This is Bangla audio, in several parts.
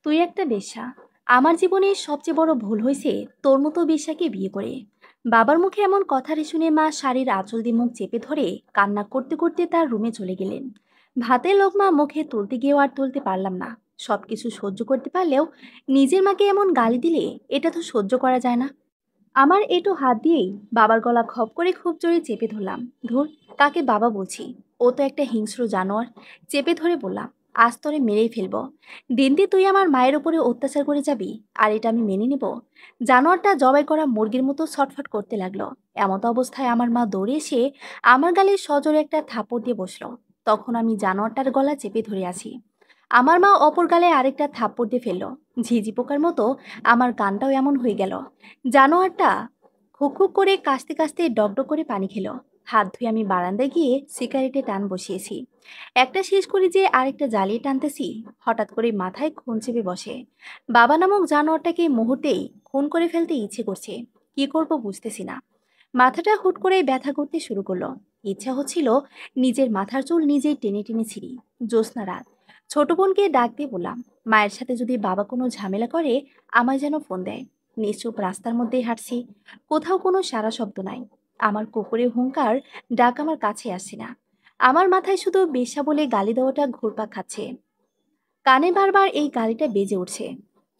তুই একটা বেশ্যা। আমার জীবনে সবচেয়ে বড় ভুল হয়েছে তোর মতো বেশ্যাকে বিয়ে করে। বাবার মুখে এমন কথাটা শুনে মা শাড়ির আঁচল দিয়ে মুখ চেপে ধরে কান্না করতে করতে তার রুমে চলে গেলেন। ভাতের লোকমা মুখে তুলতে গিয়েও আর তুলতে পারলাম না। সবকিছু সহ্য করতে পারলেও নিজের মাকে এমন গালি দিলে এটা তো সহ্য করা যায় না। আমার এঁটো হাত দিয়েই বাবার গলা খপ করে খুব জোরে চেপে ধরলাম। ধুর, কাকে বাবা বলছি, ও তো একটা হিংস্র জানোয়ার। চেপে ধরে বললাম, আজ তোরে মেরেই ফেলবো। দিন দিয়ে তুই আমার মায়ের উপরে অত্যাচার করে যাবি, আর এটা আমি মেনে নেব? জানোয়ারটা জবাই করা মুরগির মতো ছটফট করতে লাগলো। এমতো অবস্থায় আমার মা দৌড়ে এসে আমার গালে সজোরে একটা থাপড় দিয়ে বসলো। তখন আমি জানোয়ারটার গলা চেপে ধরে আছি। আমার মা অপর গালে আরেকটা থাপ্পড় দিয়ে ফেললো। ঝিঝি পোকার মতো আমার কানটাও এমন হয়ে গেল। জানোয়ারটা খুক খুক করে কাশতে কাশতে ডগডগ করে পানি খেলো। হাত ধুয়ে আমি বারান্দায় গিয়ে সিগারেটে টান বসিয়েছি। একটা শেষ করে যে আরেকটা জ্বালিয়ে টানতেছি, হঠাৎ করে মাথায় খুন চেপে বসে। বাবা নামক জানোয়ারটাকে মুহূর্তেই খুন করে ফেলতে ইচ্ছে করছে। কি করব বুঝতেছি না। মাথাটা হুট করে ব্যথা করতে শুরু করলো। ইচ্ছা হচ্ছিল নিজের মাথার চুল নিজেই টেনে টেনে ছিঁড়ি। জ্যোৎস্না রাত। ছোট বোনকে ডাক দিয়ে বললাম, মায়ের সাথে যদি বাবা কোনো ঝামেলা করে আমায় যেন ফোন দেয়। নিশ্চুপ রাস্তার মধ্যেই হাঁটছি, কোথাও কোনো সারা শব্দ নাই। আমার কুকুরের হুঙ্কার ডাক আমার কাছে আসছে না। আমার মাথায় শুধু বেশ্যা বলে গালি দেওয়াটা ঘুরপাক খাচ্ছে। কানে বারবার এই গালিটা বেজে উঠছে।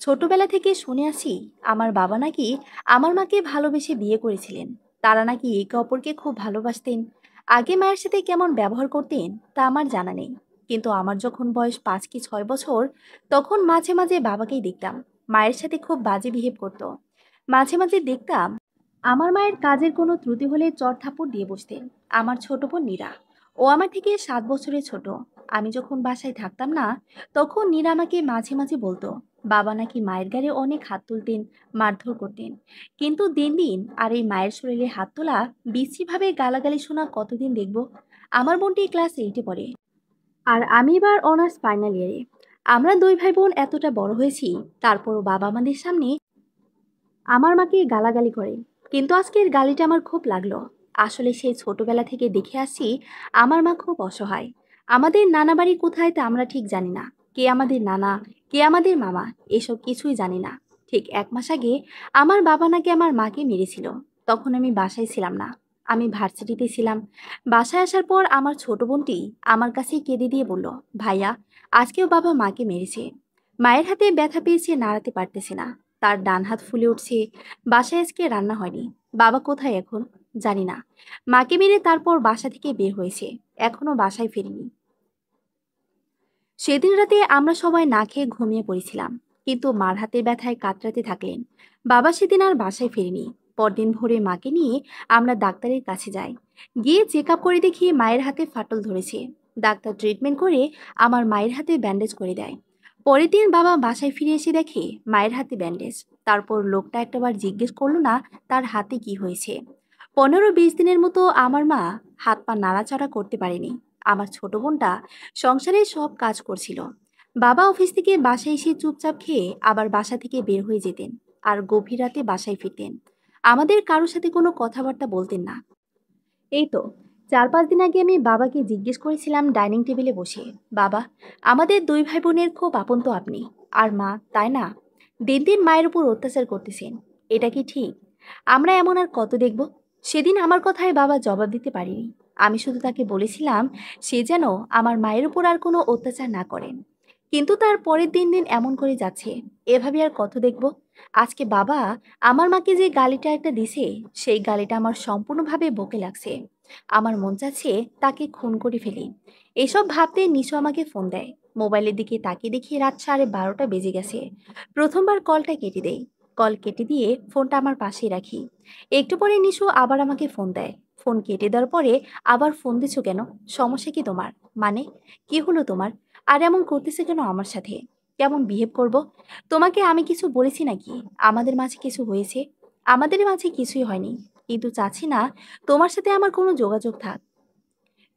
ছোটবেলা থেকে শুনে আসি আমার বাবা নাকি আমার মাকে ভালোবেসে বিয়ে করেছিলেন। তারা নাকি একে অপরকে খুব ভালোবাসতেন। আগে মায়ের সাথে কেমন ব্যবহার করতেন তা আমার জানা নেই। কিন্তু আমার যখন বয়স 5 কি 6 বছর, তখন মাঝে মাঝে বাবাকেই দেখতাম মায়ের সাথে খুব বাজে বিহেভ করতো। মাঝে মাঝে দেখতাম আমার মায়ের কাজের কোনো ত্রুটি হলে চড় থাপ্পড় দিয়ে বসতেন। আমার ছোট বোন নীরা, ও আমার থেকে 7 বছরের ছোট। আমি যখন বাসায় থাকতাম না, তখন নীরা আমাকে মাঝে মাঝে বলতো বাবা নাকি মায়ের গায়ে অনেক হাত তুলতেন, মারধর করতেন। কিন্তু দিন দিন আর এই মায়ের শরীরে হাত তোলা, বিশ্রীভাবে গালাগালি শোনা কতদিন দেখব? আমার বোনটি ক্লাস 8-এ পড়ে, আর আমি এবার অনার্স ফাইনাল ইয়ারে। আমরা দুই ভাই বোন এতটা বড় হয়েছি, তারপরও বাবা আমাদের সামনে আমার মাকে গালাগালি করে। কিন্তু আজকের গালিটা আমার খুব লাগলো। আসলে সেই ছোটবেলা থেকে দেখে আসছি আমার মা খুব অসহায়। আমাদের নানা বাড়ি কোথায় তা আমরা ঠিক জানি না। কে আমাদের নানা, কে আমাদের মামা, এসব কিছুই জানি না। ঠিক 1 মাস আগে আমার বাবা নাকি আমার মাকে মেরেছিল। তখন আমি বাসায় ছিলাম না, আমি ভার্সিটিতে ছিলাম। বাসায় আসার পর আমার ছোট বোনটি আমার কাছে কেঁদে দিয়ে বলল, ভাইয়া, আজকেও বাবা মাকে মেরেছে। মায়ের হাতে ব্যথা পেয়েছে, নাড়াতে পারতেছে না। তার ডান হাত ফুলে উঠছে। বাসায় আজকে রান্না হয়নি। বাবা কোথায় এখন জানি না। মাকে মেরে তারপর বাসা থেকে বের হয়েছে, এখনো বাসায় ফেরেনি। সেদিন রাতে আমরা সবাই না খেয়ে ঘুমিয়ে পড়েছিলাম, কিন্তু মার হাতের ব্যথায় কাতরাতে থাকলেন। বাবা সেদিন আর বাসায় ফেরেনি। পরদিন ভোরে মাকে নিয়ে আমরা ডাক্তারের কাছে যাই। গিয়ে চেক আপ করে দেখি মায়ের হাতে ফাটল ধরেছে। ডাক্তার ট্রিটমেন্ট করে আমার মায়ের হাতে ব্যান্ডেজ করে দেয়। পরের দিন বাবা বাসায় ফিরে এসে দেখে মায়ের হাতে ব্যান্ডেজ। তারপর লোকটা একটাবার জিজ্ঞেস করলো না তার হাতে কি হয়েছে। 15-20 দিনের মতো আমার মা হাত পা নাড়াচাড়া করতে পারেনি। আমার ছোট বোনটা সংসারের সব কাজ করছিল। বাবা অফিস থেকে বাসায় এসে চুপচাপ খেয়ে আবার বাসা থেকে বের হয়ে যেতেন, আর গভীর রাতে বাসায় ফিরতেন। আমাদের কারোর সাথে কোনো কথাবার্তা বলতেন না। এই তো 4-5 দিন আগে আমি বাবাকে জিজ্ঞেস করেছিলাম ডাইনিং টেবিলে বসে, বাবা, আমাদের দুই ভাই বোনের খুব আপন তো আপনি, আর মা, তাই না? দিন দিন মায়ের উপর অত্যাচার করতেছেন, এটা কি ঠিক? আমরা এমন আর কত দেখব? সেদিন আমার কথায় বাবা জবাব দিতে পারিনি। আমি শুধু তাকে বলেছিলাম সে যেন আমার মায়ের উপর আর কোনো অত্যাচার না করেন। কিন্তু তার পরের দিন দিন এমন করে যাচ্ছে, এভাবে আর কত দেখব? আজকে বাবা আমার মাকে যে গালিটা একটা দিছে, সেই গালিটা আমার সম্পূর্ণভাবে বকে লাগছে। আমার মন চাচ্ছে তাকে খুন করে ফেলি। এসব ভাবতে নিশু আমাকে ফোন দেয়। মোবাইলের দিকে তাকিয়ে দেখি রাত 12:30 বেজে গেছে। প্রথমবার কলটা কেটে দেই। কল কেটে দিয়ে ফোনটা আমার পাশেই রাখি। একটু পরে নিশু আবার আমাকে ফোন দেয়। ফোন কেটে দেওয়ার পরে, আবার ফোন দিছো কেন? সমস্যা কি তোমার? মানে, কি হলো তোমার? আর এমন করতেছে কেন আমার সাথে? কেমন বিহেভ করব? তোমাকে আমি কিছু বলেছি নাকি? আমাদের মাঝে কিছু হয়েছে? আমাদের মাঝে কিছুই হয়নি, কিন্তু চাচ্ছি না তোমার সাথে আমার কোনো যোগাযোগ থাক।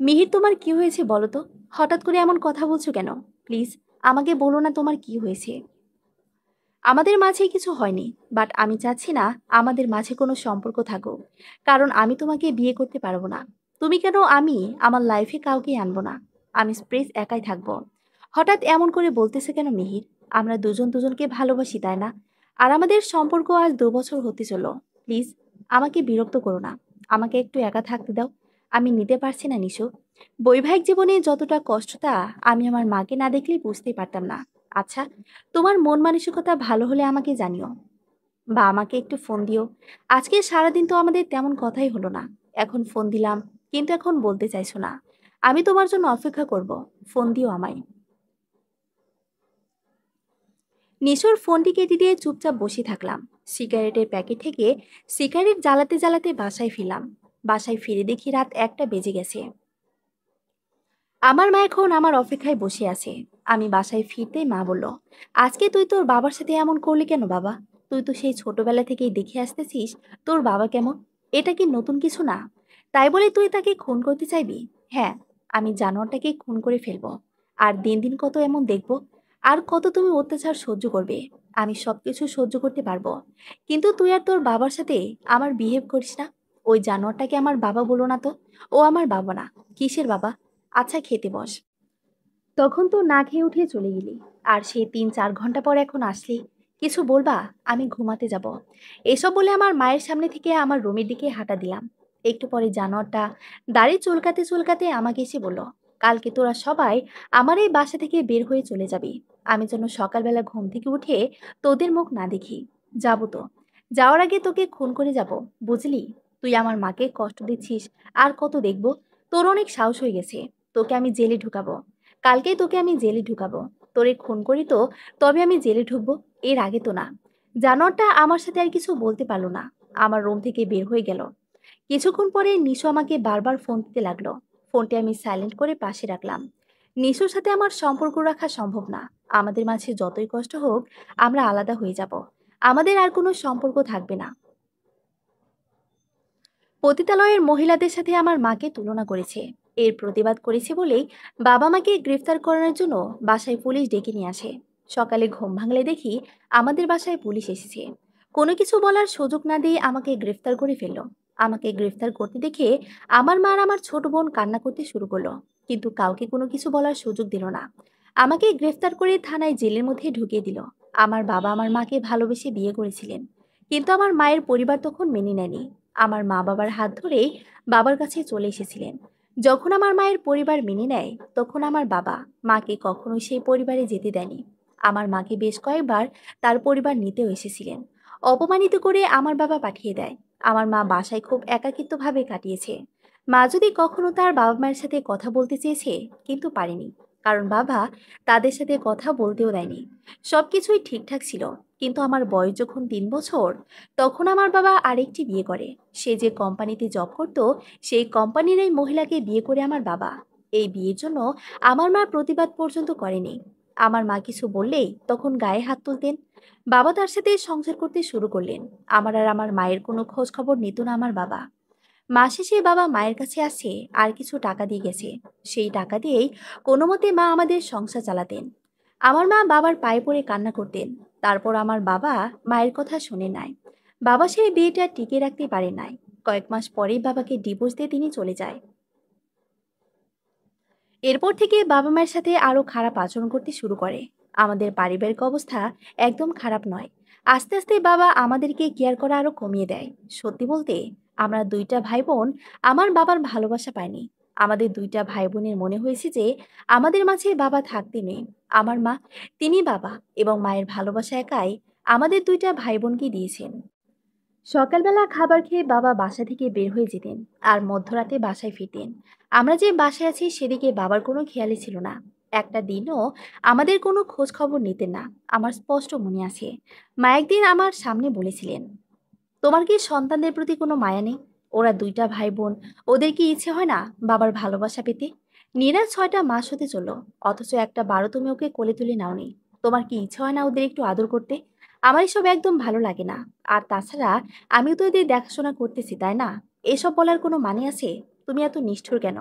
মিহির, তোমার কি হয়েছে বলো তো? হঠাৎ করে এমন কথা বলছো কেন? প্লিজ আমাকে বলো না তোমার কি হয়েছে। আমাদের মাঝে কিছু হয়নি, বাট আমি চাচ্ছি না আমাদের মাঝে কোনো সম্পর্ক থাকুক, কারণ আমি তোমাকে বিয়ে করতে পারবো না। তুমি কেন, আমি আমার লাইফে কাউকে আনবো না। আমি স্প্রেস একাই থাকবো। হঠাৎ এমন করে বলতেছে কেন মিহির? আমরা দুজন দুজনকে ভালোবাসি, তাই না? আর আমাদের সম্পর্ক আজ 2 বছর হতে চলল। প্লিজ, আমাকে বিরক্ত করো না। আমাকে একটু একা থাকতে দাও। আমি নিতে পারছি না নিশু। বৈবাহিক জীবনে যতটা কষ্ট তা আমি আমার মাকে না দেখলেই বুঝতেই পারতাম না। আচ্ছা, তোমার মন মানসিকতা ভালো হলে আমাকে জানিও, বা আমাকে একটু ফোন দিও। আজকে সারাদিন তো আমাদের তেমন কথাই হলো না। এখন ফোন দিলাম, কিন্তু এখন বলতে চাইছো না। আমি তোমার জন্য অপেক্ষা করব। ফোন দিও আমায়। নিশোর ফোনটি কেটে দিয়ে চুপচাপ বসে থাকলাম। সিগারেটের প্যাকেট থেকে সিগারেট জ্বালাতে জ্বালাতে বাসায় ফিরলাম। বাসায় ফিরে দেখি রাত 1টা বেজে গেছে। আমার মা এখন আমার অপেক্ষায় বসে আছে। আমি বাসায় ফিরতেই মা বলল, আজকে তুই তোর বাবার সাথে এমন করলি কেন বাবা? তুই তো সেই ছোটবেলা থেকেই দেখে আসতেছিস তোর বাবা কেমন। এটা কি নতুন কিছু না? তাই বলে তুই তাকে খুন করতে চাইবি? হ্যাঁ, আমি জানোয়ারটাকে খুন করে ফেলবো। আর দিন দিন কত এমন দেখবো। আর কত তুমি অত্যাচার সহ্য করবে। আমি সবকিছু সহ্য করতে পারবো, কিন্তু তুই আর তোর বাবার সাথে আমার বিহেভ করিস না। ওই জানোয়ারটাকে আমার বাবা বলো না তো। ও আমার বাবা না। কিসের বাবা? আচ্ছা, খেতে বস। তখন তো না খেয়ে উঠে চলে গেলি। আর সেই 3-4 ঘন্টা পর এখন আসলি। কিছু বলবা? আমি ঘুমাতে যাব। এসব বলে আমার মায়ের সামনে থেকে আমার রুমের দিকে হাঁটা দিলাম। একটু পরে জানোয়ারটা দাড়ি চুলকাতে চুলকাতে আমাকে এসে বলল, কালকে তোরা সবাই আমার এই বাসা থেকে বের হয়ে চলে যাবি। আমি যেন সকালবেলা ঘুম থেকে উঠে তোদের মুখ না দেখি। যাবো তো। যাওয়ার আগে তোকে খুন করে যাব। বুঝলি? তুই আমার মাকে কষ্ট দিচ্ছিস। আর কত দেখবো? তোর অনেক সাহস হয়ে গেছে। তোকে আমি জেলে ঢুকাবো। কালকেই তোকে আমি জেলে ঢুকাবো। তোরে খুন করি তো তবে আমি জেলে ঢুকবো, এর আগে তো না। জানোয়ারটা আমার সাথে আর কিছু বলতে পারলো না। আমার রুম থেকে বের হয়ে গেল। কিছুক্ষণ পরে নিশু আমাকে বারবার ফোন দিতে লাগলো। ফোনটি আমি সাইলেন্ট করে পাশে রাখলাম। নিশুর সাথে আমার সম্পর্ক রাখা সম্ভব না। আমাদের মাঝে যতই কষ্ট হোক, আমরা আলাদা হয়ে যাব। আমাদের আর কোনো সম্পর্ক থাকবে না। পতিতালয়ের মহিলাদের সাথে আমার মাকে তুলনা করেছে। এর প্রতিবাদ করেছে বলেই বাবা মাকে গ্রেফতার করানোর জন্য বাসায় পুলিশ ডেকে নিয়ে আসে। সকালে ঘুম ভাঙলে দেখি আমাদের বাসায় পুলিশ এসেছে। কোনো কিছু বলার সুযোগ না দিয়ে আমাকে গ্রেফতার করে ফেললো। আমাকে গ্রেফতার করতে দেখে আমার মা আর আমার ছোট বোন কান্না করতে শুরু করলো, কিন্তু কাউকে কোনো কিছু বলার সুযোগ দিল না। আমাকে গ্রেফতার করে থানায় জেলের মধ্যে ঢুকিয়ে দিল। আমার বাবা আমার মাকে ভালোবেসে বিয়ে করেছিলেন, কিন্তু আমার মায়ের পরিবার তখন মেনে নেয়নি। আমার মা বাবার হাত ধরেই বাবার কাছে চলে এসেছিলেন। যখন আমার মায়ের পরিবার মেনে নেয়, তখন আমার বাবা মাকে কখনোই সেই পরিবারে যেতে দেয়নি। আমার মাকে বেশ কয়েকবার তার পরিবার নিতেও এসেছিলেন। অপমানিত করে আমার বাবা পাঠিয়ে দেয়। আমার মা বাসায় খুব একাকিত্বভাবে কাটিয়েছে। মা যদি কখনো তার বাবা মায়ের সাথে কথা বলতে চেয়েছে, কিন্তু পারেনি, কারণ বাবা তাদের সাথে কথা বলতেও দেয়নি। সবকিছুই ঠিকঠাক ছিল, কিন্তু আমার বয়স যখন 3 বছর, তখন আমার বাবা আরেকটি বিয়ে করে। সে যে কোম্পানিতে জব করত, সেই কোম্পানির এই মহিলাকে বিয়ে করে আমার বাবা। এই বিয়ের জন্য আমার মা প্রতিবাদ পর্যন্ত করেনি। আমার মা কিছু বললেই তখন গায়ে হাত তুলতেন। বাবা তার সাথে সংসার করতে শুরু করলেন। আমার আর আমার মায়ের কোনো খোঁজ খবর নিত না আমার বাবা। মাস শেষে বাবা মায়ের কাছে আসে আর কিছু টাকা দিয়ে গেছে। সেই টাকা দিয়েই কোনো মতে মা আমাদের সংসার চালাতেন। আমার মা বাবার পায়ে পড়ে কান্না করতেন। তারপর আমার বাবা মায়ের কথা শুনে নাই। বাবা সেই বিয়েটা টিকে রাখতে পারে নাই। কয়েক মাস পরেই বাবাকে ডিভোর্স দিয়ে তিনি চলে যায়। এরপর থেকে বাবা মায়ের সাথে আরো খারাপ আচরণ করতে শুরু করে। আমাদের পারিবারিক অবস্থা একদম খারাপ নয়। আস্তে আস্তে বাবা আমাদেরকে কেয়ার করা আরো কমিয়ে দেয়। সত্যি বলতে, আমরা দুইটা ভাই বোন আমার বাবার ভালোবাসা পাইনি। আমাদের দুইটা ভাই বোনের মনে হয়েছে যে আমাদের মাঝে বাবা থাকতে নেই। আমার মা, তিনি বাবা এবং মায়ের ভালোবাসা একাই আমাদের দুইটা ভাই বোনকে দিয়েছেন। সকালবেলা খাবার খেয়ে বাবা বাসা থেকে বের হয়ে যেতেন, আর মধ্যরাতে বাসায় ফিরতেন। আমরা যে বাসায় আছি সেদিকে বাবার কোনো খেয়ালই ছিল না। একটা দিনও আমাদের কোনো খোঁজ খবর নিতেন না। আমার স্পষ্ট মনে আছে, মা একদিন আমার সামনে বলেছিলেন, তোমার কি সন্তানদের প্রতি কোনো মায়া নেই? ওরা দুইটা ভাই বোন, ওদের কি ইচ্ছে হয় না বাবার ভালোবাসা পেতে? নীরা 6টা মাস হতে চললো, অথচ একটা বারো তুমি ওকে কোলে তুলে নাওনি। তোমার কি ইচ্ছে হয় না ওদের একটু আদর করতে? আমার এসব একদম ভালো লাগে না। আর তাছাড়া আমিও তো এদের দেখাশোনা করতেছি, তাই না? এসব বলার কোনো মানে আছে? তুমি এত নিষ্ঠুর কেন?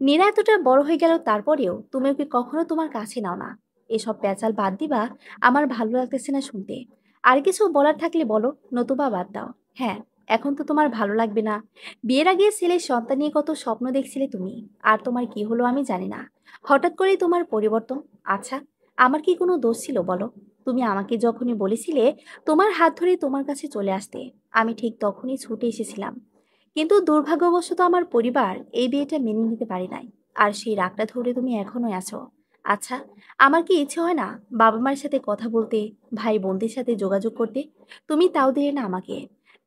নীরা এতটা বড় হয়ে গেল, তারপরেও তুমি ওকে কখনো তোমার কাছে নাও না। এসব প্যাচাল বাদ দিবা। আমার ভালো লাগতেছে না শুনতে। আর কিছু বলার থাকলে বলো, নতুবা বাদ দাও। হ্যাঁ, এখন তো তোমার ভালো লাগবে না। বিয়ের আগে ছেলের সন্তান নিয়ে কত স্বপ্ন দেখছিলে তুমি। আর তোমার কি হলো আমি জানি না। হঠাৎ করেই তোমার পরিবর্তন। আচ্ছা, আমার কি কোনো দোষ ছিল বলো? তুমি আমাকে যখনই বলেছিলে তোমার হাত ধরে তোমার কাছে চলে আসতে, আমি ঠিক তখনই ছুটে এসেছিলাম। কিন্তু দুর্ভাগ্যবশত আমার পরিবার এই বিয়েটা মেনে নিতে পারে নাই। আর সেই রাগটা ধরে তুমি এখনো আছো। আচ্ছা, আমার কি ইচ্ছে হয় না বাবা মার সাথে কথা বলতে, ভাই বোনদের সাথে যোগাযোগ করতে? তুমি তাও দিলে না আমাকে।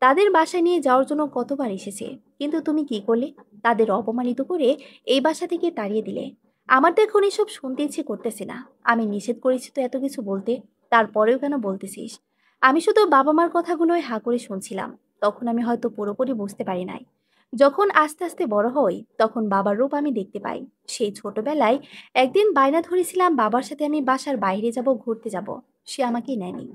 তাদের বাসায় নিয়ে যাওয়ার জন্য কতবার এসেছে, কিন্তু তুমি কি করলে? তাদের অপমানিত করে এই বাসা থেকে তাড়িয়ে দিলে। আমার তো এখন এসব শুনতে ইচ্ছে করতেছে না। আমি নিষেধ করেছি তো এত কিছু বলতে, তারপরেও কেন বলতেছিস? আমি শুধু বাবা মার কথাগুলোই হা করে শুনছিলাম। তখন আমি হয়তো পুরোপুরি বুঝতে পারি নাই। যখন আস্তে আস্তে বড় হই তখন বাবার রূপ আমি দেখতে পাই। সেই ছোটবেলায় একদিন বায়না ধরেছিলাম বাবার সাথে আমি বাসার বাইরে যাব, ঘুরতে যাব। সে আমাকে নেয়নি।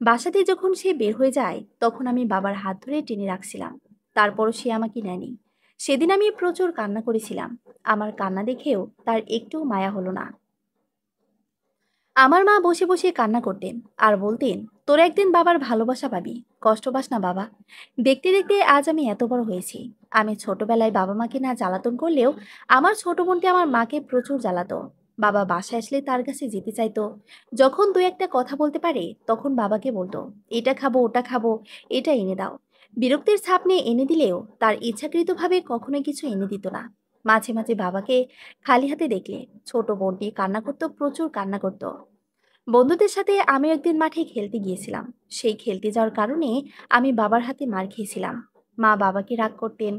বাসাতে যখন সে বের হয়ে যায় তখন আমি বাবার হাত ধরে টেনে রাখছিলাম। তারপরও সে আমাকে নেয়নি। সেদিন আমি প্রচুর কান্না করেছিলাম। আমার কান্না দেখেও তার একটু মায়া হলো না। আমার মা বসে বসে কান্না করতেন আর বলতেন, তোর একদিন বাবার ভালোবাসা পাবি, কষ্ট পাস না বাবা। দেখতে দেখতে আজ আমি এত বড় হয়েছি। আমি ছোটবেলায় বাবা মাকে না জ্বালাতন করলেও আমার ছোট বোনটি আমার মাকে প্রচুর জ্বালাতো। বাবা বাসায় আসলে তার কাছে যেতে চাইতো। যখন দু একটা কথা বলতে পারে তখন বাবাকে বলতো, এটা খাবো ওটা খাবো, এটা এনে দাও। বিরক্তির ছাপ নিয়ে এনে দিলেও তার ইচ্ছাকৃতভাবে কখনোই কিছু এনে দিত না। মাঝে মাঝে বাবাকে খালি হাতে দেখলে ছোট বোনটি কান্না করতো, প্রচুর কান্না করতো। বন্ধুদের সাথে আমি একদিন মাঠে খেলতে গিয়েছিলাম। সেই খেলতে যাওয়ার কারণে আমি বাবার হাতে মার খেয়েছিলাম। মা বাবাকে রাগ করতেন,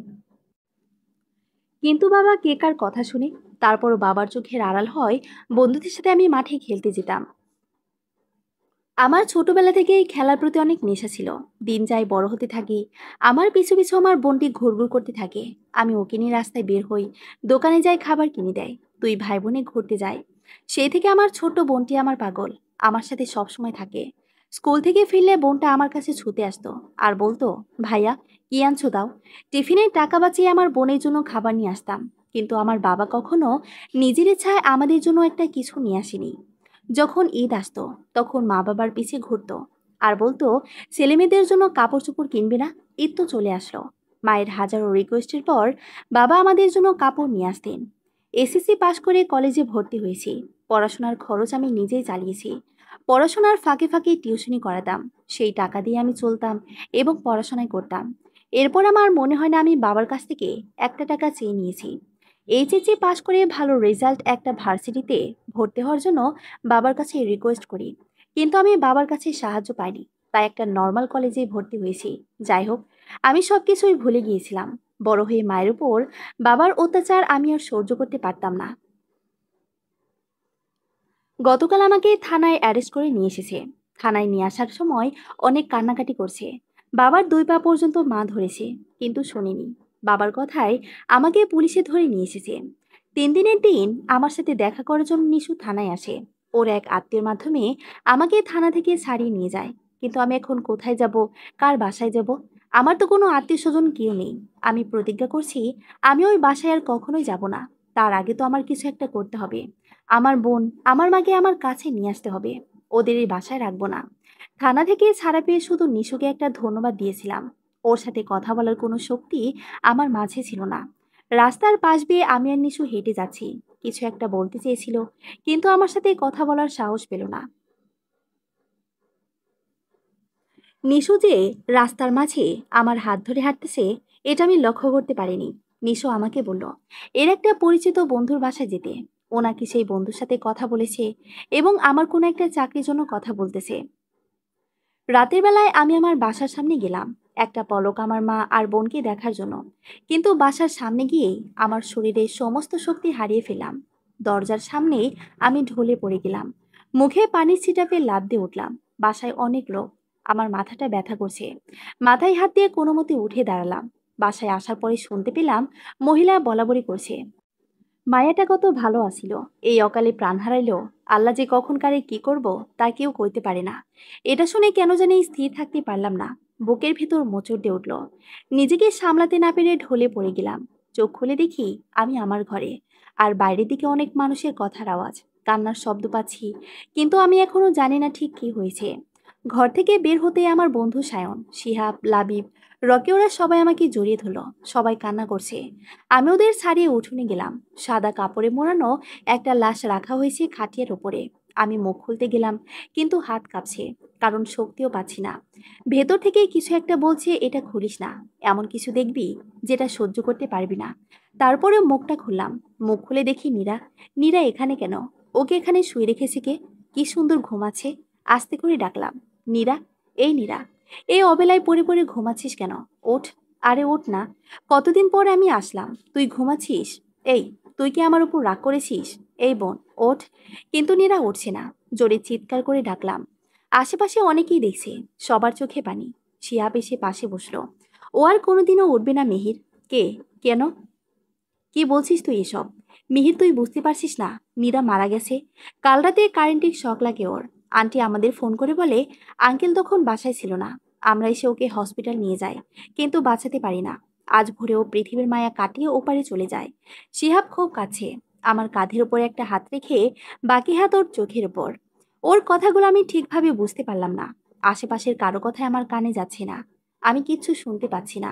কিন্তু বাবা কে কার কথা শুনে। তারপরও বাবার চোখের আড়াল হয় বন্ধুদের সাথে আমি মাঠে খেলতে যেতাম। আমার ছোটবেলা থেকেই খেলার প্রতি অনেক নেশা ছিল। দিন যায় বড় হতে থাকি। আমার পিছু পিছু আমার বোনটি ঘুরঘুর করতে থাকে। আমি ওকে নিয়ে রাস্তায় বের হই, দোকানে যাই, খাবার কিনে দেয়। দুই ভাই বোনে ঘুরতে যাই। সেই থেকে আমার ছোট্ট বোনটি আমার পাগল, আমার সাথে সবসময় থাকে। স্কুল থেকে ফিরলে বোনটা আমার কাছে ছুটে আসতো আর বলতো, ভাইয়া কি আনছো দাও। টিফিনের টাকা বাঁচিয়ে আমার বোনের জন্য খাবার নিয়ে আসতাম। কিন্তু আমার বাবা কখনো নিজের ইচ্ছায় আমাদের জন্য একটা কিছু নিয়ে আসেনি। যখন ঈদ আসতো তখন মা বাবার পিছে ঘুরতো আর বলতো, ছেলেমেয়েদের জন্য কাপড় চোপড় কিনবে না? ঈদ তো চলে আসলো। মায়ের হাজারো রিকোয়েস্টের পর বাবা আমাদের জন্য কাপড় নিয়ে আসতেন। এসএসসি পাশ করে কলেজে ভর্তি হয়েছি। পড়াশোনার খরচ আমি নিজেই চালিয়েছি। পড়াশোনার ফাঁকে ফাঁকে টিউশনি করাতাম। সেই টাকা দিয়ে আমি চলতাম এবং পড়াশোনায় করতাম। এরপর আমার মনে হয় না আমি বাবার কাছ থেকে একটা টাকা চেয়ে নিয়েছি। এইচএসসি পাশ করে ভালো রেজাল্ট একটা ভার্সিটিতে ভর্তি হওয়ার জন্য বাবার কাছে রিকোয়েস্ট করি। কিন্তু আমি বাবার কাছে সাহায্য পাইনি। তাই একটা নর্মাল কলেজে ভর্তি হয়েছি। যাই হোক, আমি সবকিছুই ভুলে গিয়েছিলাম। বড় হয়ে মায়ের উপর বাবার অত্যাচার আমি আর সহ্য করতে পারতাম না। গতকাল আমাকে থানায় অ্যারেস্ট করে নিয়ে এসেছে। থানায় নিয়ে আসার সময় অনেক কান্নাকাটি করছে। বাবার দুই পা পর্যন্ত মা ধরেছে, কিন্তু শোনেনি। বাবার কথায় আমাকে পুলিশে ধরে নিয়ে এসেছে। 3 দিনের দিন আমার সাথে দেখা করার জন্য নিশু থানায় আসে। ওর এক আত্মীয়র মাধ্যমে আমাকে থানা থেকে ছাড়িয়ে নিয়ে যায়। কিন্তু আমি এখন কোথায় যাব, কার বাসায় যাব? আমার তো কোনো আত্মীয় স্বজন কেউ নেই। আমি প্রতিজ্ঞা করছি আমি ওই বাসায় আর কখনোই যাব না। তার আগে তো আমার কিছু একটা করতে হবে। আমার বোন, আমার মাকে আমার কাছে নিয়ে আসতে হবে। ওদের এই বাসায় রাখবো না। থানা থেকে ছাড়া পেয়ে শুধু নিশুকে একটা ধন্যবাদ দিয়েছিলাম। ওর সাথে কথা বলার কোনো শক্তি আমার মাঝে ছিল না। রাস্তার পাশ দিয়ে আমি আর নিশু হেঁটে যাচ্ছি। কিছু একটা বলতে চেয়েছিল, কিন্তু আমার সাথে কথা বলার সাহস পেল না। নিশু যে রাস্তার মাঝে আমার হাত ধরে হাঁটতেছে, এটা আমি লক্ষ্য করতে পারিনি। নিশু আমাকে বলল এর একটা পরিচিত বন্ধুর বাসায় যেতে। ও নাকি সেই বন্ধুর সাথে কথা বলেছে এবং আমার কোনো একটা চাকরির জন্য কথা বলতেছে। রাতের বেলায় আমি আমার বাসার সামনে গেলাম একটা পলক আমার মা আর বোনকে দেখার জন্য। কিন্তু বাসার সামনে গিয়েই আমার শরীরের সমস্ত শক্তি হারিয়ে ফেললাম। দরজার সামনে আমি ঢলে পড়ে গেলাম। মুখে পানির ছিটাপে লাফ দিয়ে উঠলাম। বাসায় অনেক লোক। আমার মাথাটা ব্যথা করছে। মাথায় হাত দিয়ে কোনো মতে উঠে দাঁড়ালাম। বাসায় আসার পরে শুনতে পেলাম মহিলা বলাবলি করছে, মায়াটা কত ভালো আছিল, এই অকালে প্রাণ হারাইল। আল্লাহ যে কখন কারে কি করব তা কেউ কইতে পারে না। এটা শুনে কেন জানি স্থির থাকতে পারলাম না। বুকের ভেতর মোচড় দিয়ে উঠল। নিজেকে সামলাতে না পেরে ঢলে পড়ে গেলাম। চোখ খুলে দেখি আমি আমার ঘরে। আর বাইরের দিকে অনেক মানুষের কথার আওয়াজ, কান্নার শব্দ পাচ্ছি। কিন্তু আমি এখনো জানি না ঠিক কি হয়েছে। ঘর থেকে বের হতে আমার বন্ধু সায়ন, শিহাব, লাবিব রকি ওরা সবাই আমাকে জড়িয়ে ধরলো, সবাই কান্না করছে। আমি ওদের ছাড়িয়ে উঠোনে গেলাম। সাদা কাপড়ে মোড়ানো একটা লাশ রাখা হয়েছে খাটিয়ার উপরে। আমি মুখ খুলতে গেলাম, কিন্তু হাত কাঁপছে, কারণ শক্তিও পাচ্ছি না। ভেতর থেকে কিছু একটা বলছে, এটা খুলিস না, এমন কিছু দেখবি যেটা সহ্য করতে পারবি না। তারপরেও মুখটা খুললাম। মুখ খুলে দেখি নীরা। নীরা এখানে কেন? ওকে এখানে শুয়ে রেখেছে কে? কি সুন্দর ঘুমাচ্ছে। আস্তে করে ডাকলাম, নীরা, এই নীরা, এই অবেলায় পড়ে পড়ে ঘুমাচ্ছিস কেন? ওঠ, আরে ওঠ না। কতদিন পরে আমি আসলাম, তুই ঘুমাচ্ছিস? এই, তুই কি আমার উপর রাগ করেছিস? এই বোন, ওঠ। কিন্তু নীরা উঠছে না। জোরে চিৎকার করে ডাকলাম। আশেপাশে অনেকেই দেখছে, সবার চোখে পানি। শিহাব এসে পাশে বসলো। ও আর কোনোদিনও উঠবে না মিহির। কে? কেন? কি বলছিস তুই এসব? মিহির, তুই বুঝতে পারছিস না নীরা মারা গেছে? কাল রাতে কারেন্টের শক লাগে ওর। আন্টি আমাদের ফোন করে বলে আঙ্কেল তখন বাসায় ছিল না। আমরা এসে ওকে হসপিটাল নিয়ে যাই, কিন্তু বাঁচাতে পারি না। আজ ভোরে ও পৃথিবীর মায়া কাটিয়ে ওপারে চলে যায়। শিহাব খুব কাছে। আমার কাঁধের ওপর একটা হাত রেখে বাকি হাত ওর চোখের ওপর। ওর কথাগুলো আমি ঠিকভাবে বুঝতে পারলাম না। আশেপাশের কারো কথাই আমার কানে যাচ্ছে না। আমি কিচ্ছু শুনতে পাচ্ছি না।